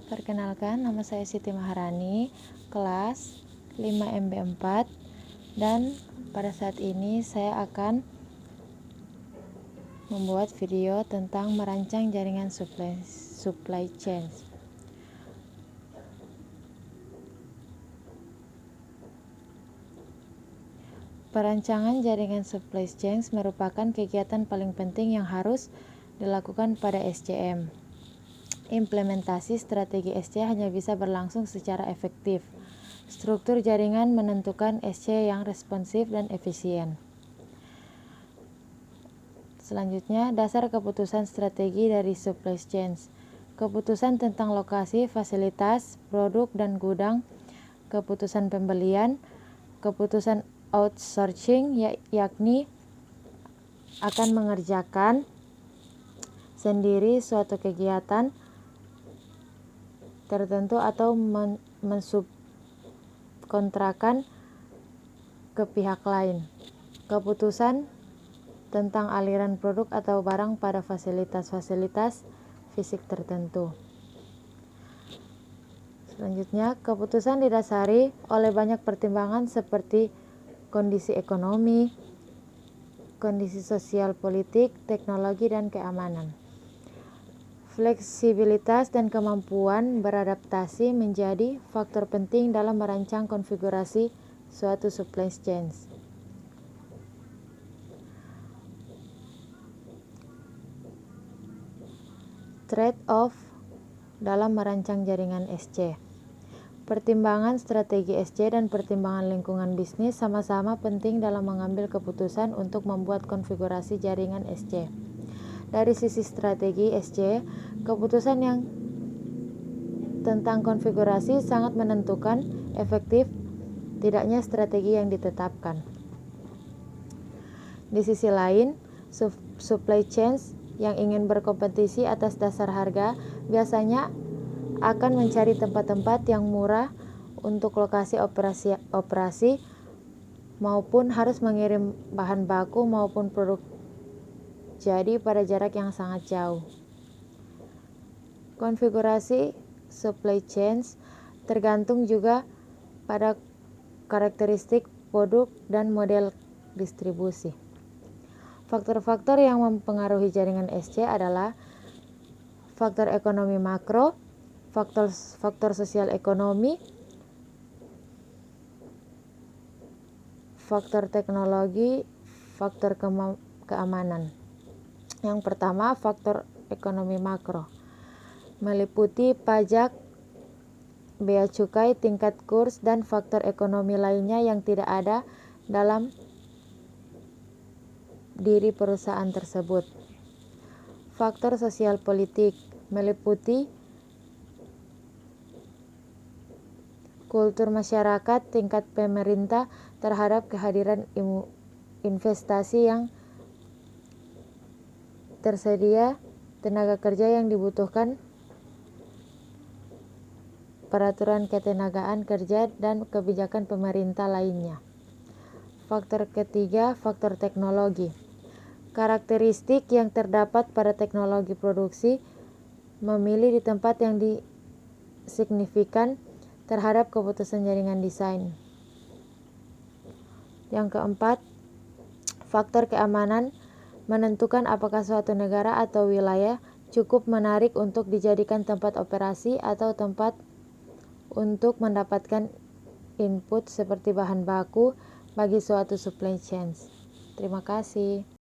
Perkenalkan, nama saya Siti Maharani, kelas 5MB4, dan pada saat ini saya akan membuat video tentang merancang jaringan supply chain. Perancangan jaringan supply chain merupakan kegiatan paling penting yang harus dilakukan pada SCM. Implementasi strategi SC hanya bisa berlangsung secara efektif. Struktur jaringan menentukan SC yang responsif dan efisien. Selanjutnya, dasar keputusan strategi dari supply chain. Keputusan tentang lokasi, fasilitas, produk, dan gudang, keputusan pembelian, keputusan outsourcing, yakni akan mengerjakan sendiri suatu kegiatan tertentu atau mensubkontrakan ke pihak lain. Keputusan tentang aliran produk atau barang pada fasilitas-fasilitas fisik tertentu. Selanjutnya, keputusan didasari oleh banyak pertimbangan seperti kondisi ekonomi, kondisi sosial politik, teknologi, dan keamanan. Fleksibilitas dan kemampuan beradaptasi menjadi faktor penting dalam merancang konfigurasi suatu supply chain. Trade-off dalam merancang jaringan SC. Pertimbangan strategi SC dan pertimbangan lingkungan bisnis sama-sama penting dalam mengambil keputusan untuk membuat konfigurasi jaringan SC. Dari sisi strategi SC, keputusan yang tentang konfigurasi sangat menentukan efektif tidaknya strategi yang ditetapkan. Di sisi lain, supply chain yang ingin berkompetisi atas dasar harga biasanya akan mencari tempat-tempat yang murah untuk lokasi operasi maupun harus mengirim bahan baku maupun produk jadi pada jarak yang sangat jauh. Konfigurasi supply chain tergantung juga pada karakteristik produk dan model distribusi. Faktor-faktor yang mempengaruhi jaringan SC adalah faktor ekonomi makro, faktor sosial ekonomi, faktor teknologi, faktor keamanan. Yang pertama, faktor ekonomi makro meliputi pajak, bea cukai, tingkat kurs, dan faktor ekonomi lainnya yang tidak ada dalam diri perusahaan tersebut. Faktor sosial politik meliputi kultur masyarakat, tingkat pemerintah terhadap kehadiran investasi yang tersedia, tenaga kerja yang dibutuhkan, peraturan ketenagaan kerja, dan kebijakan pemerintah lainnya. Faktor ketiga, faktor teknologi. Karakteristik yang terdapat pada teknologi produksi memilih di tempat yang signifikan terhadap keputusan jaringan desain. Yang keempat, faktor keamanan menentukan apakah suatu negara atau wilayah cukup menarik untuk dijadikan tempat operasi atau tempat untuk mendapatkan input seperti bahan baku bagi suatu supply chain. Terima kasih.